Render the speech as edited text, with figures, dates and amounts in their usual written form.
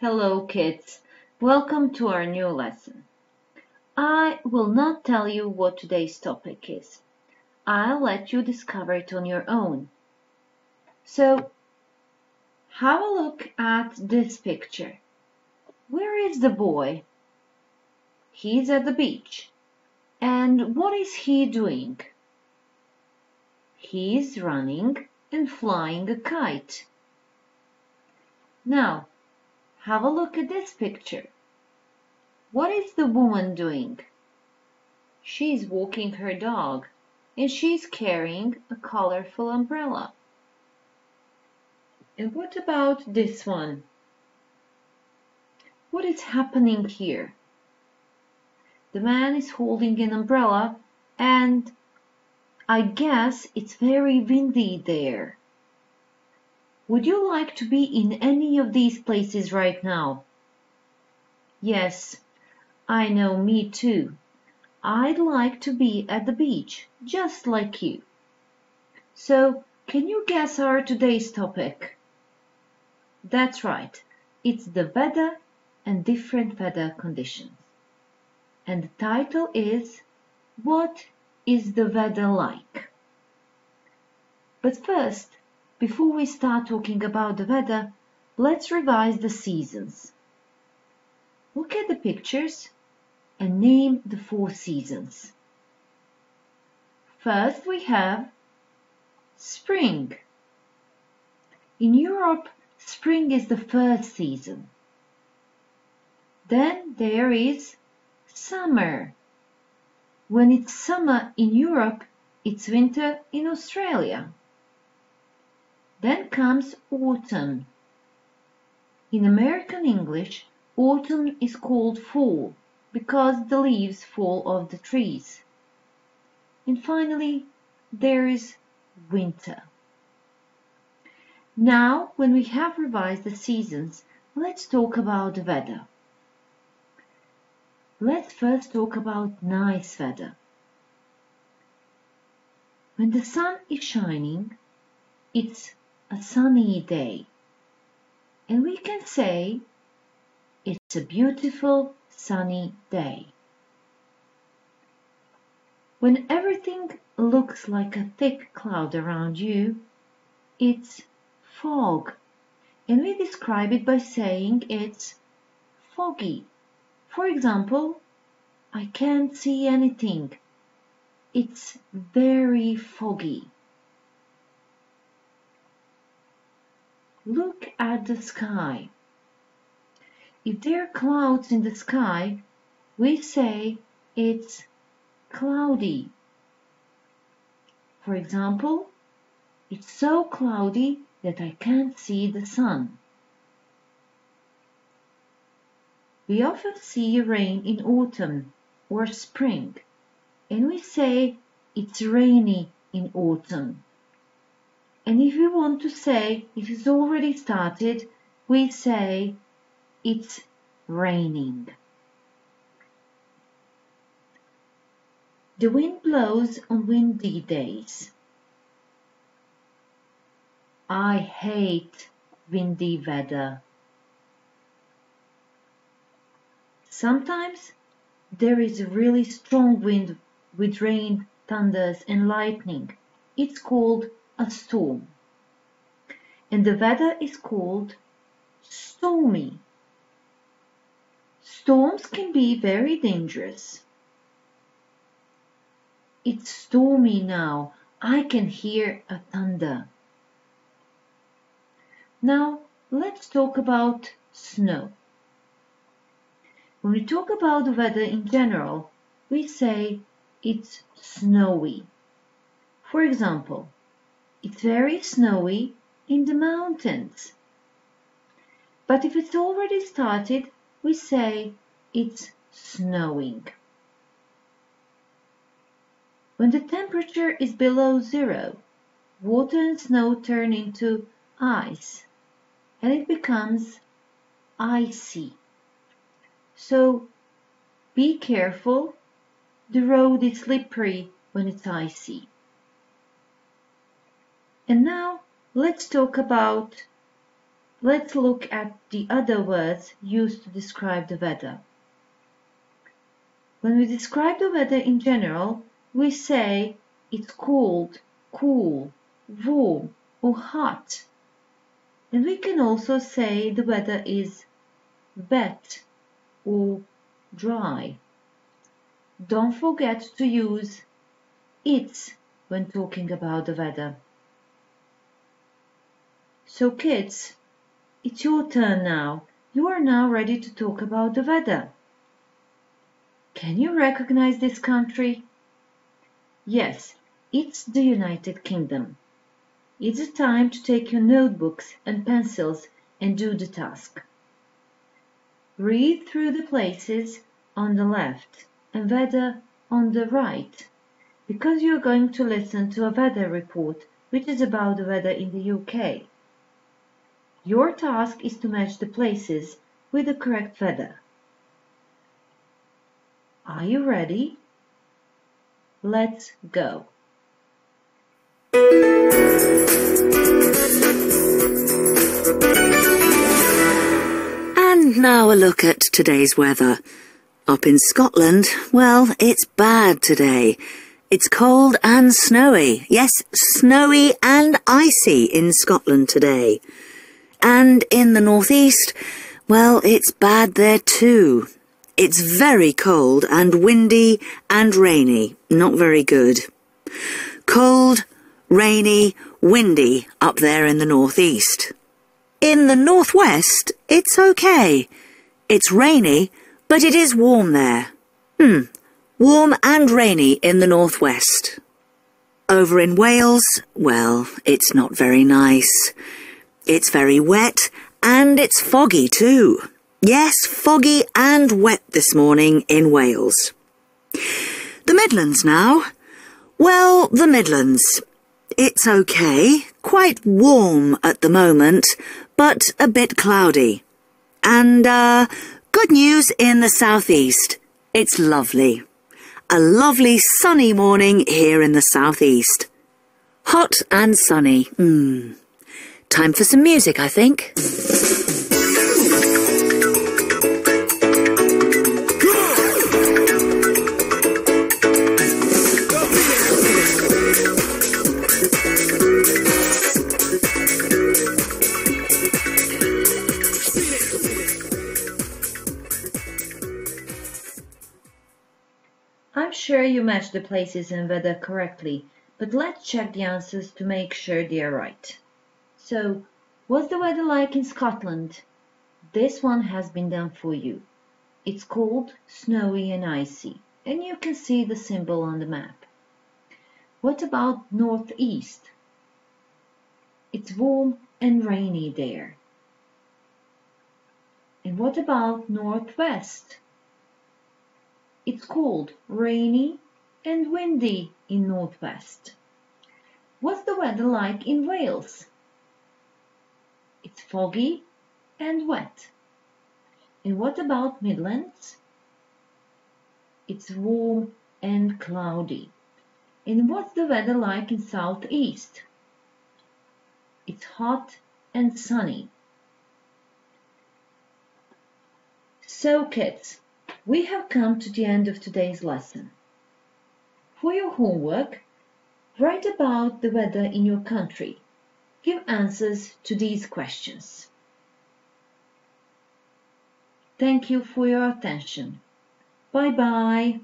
Hello kids, welcome to our new lesson. I will not tell you what today's topic is. I'll let you discover it on your own. So, have a look at this picture. Where is the boy? He's at the beach. And what is he doing? He's running and flying a kite. Now, have a look at this picture. What is the woman doing? She's walking her dog, and she's carrying a colorful umbrella. And what about this one? What is happening here? The man is holding an umbrella, and I guess it's very windy there. Would you like to be in any of these places right now? Yes, I know, me too. I'd like to be at the beach, just like you. So, can you guess our today's topic? That's right, it's the weather and different weather conditions. And the title is, What is the weather like? But first, before we start talking about the weather, let's revise the seasons. Look at the pictures and name the 4 seasons. First we have spring. In Europe, spring is the first season. Then there is summer. When it's summer in Europe, it's winter in Australia. Then comes autumn. In American English, autumn is called fall because the leaves fall off the trees. And finally, there is winter. Now, when we have revised the seasons, let's talk about the weather. Let's first talk about nice weather. When the sun is shining, it's a sunny day. And we can say, it's a beautiful sunny day. When everything looks like a thick cloud around you, it's fog. And we describe it by saying it's foggy. For example, I can't see anything. It's very foggy. Look at the sky. If there are clouds in the sky, we say it's cloudy. For example, it's so cloudy that I can't see the sun. We often see rain in autumn or spring, and we say it's rainy in autumn. And if we want to say it has already started, we say it's raining. The wind blows on windy days. I hate windy weather. Sometimes there is a really strong wind with rain, thunders and lightning. It's called a storm. And the weather is called stormy. Storms can be very dangerous. It's stormy now. I can hear a thunder. Now let's talk about snow. When we talk about the weather in general, we say it's snowy. For example, it's very snowy in the mountains. But if it's already started, we say it's snowing. When the temperature is below 0, water and snow turn into ice, and it becomes icy. So be careful, the road is slippery when it's icy. And now let's talk about let's look at the other words used to describe the weather. When we describe the weather in general, we say it's cold, cool, warm, or hot. And we can also say the weather is wet or dry. Don't forget to use it's when talking about the weather. So kids, it's your turn now. You are now ready to talk about the weather. Can you recognize this country? Yes, it's the United Kingdom. It's time to take your notebooks and pencils and do the task. Read through the places on the left and weather on the right, because you're going to listen to a weather report which is about the weather in the UK. Your task is to match the places with the correct weather. Are you ready? Let's go. And now a look at today's weather. Up in Scotland, well, it's bad today. It's cold and snowy. Yes, snowy and icy in Scotland today. And in the northeast, well, it's bad there too. It's very cold and windy and rainy. Not very good. Cold, rainy, windy up there in the northeast. In the northwest, it's okay. It's rainy, but it is warm there. Warm and rainy in the northwest. Over in Wales, well, it's not very nice. It's very wet and it's foggy too. Yes, foggy and wet this morning in Wales. The Midlands now. Well, the Midlands. It's okay, quite warm at the moment, but a bit cloudy. And good news in the southeast. It's lovely. A lovely sunny morning here in the southeast. Hot and sunny. Time for some music, I think. I'm sure you matched the places and weather correctly, but let's check the answers to make sure they are right. So, what's the weather like in Scotland? This one has been done for you. It's cold, snowy and icy, and you can see the symbol on the map. What about northeast? It's warm and rainy there. And what about northwest? It's cold, rainy and windy in northwest. What's the weather like in Wales? It's foggy and wet. And what about Midlands? It's warm and cloudy. And what's the weather like in southeast? It's hot and sunny. So kids, we have come to the end of today's lesson. For your homework, write about the weather in your country. Give answers to these questions. Thank you for your attention. Bye-bye.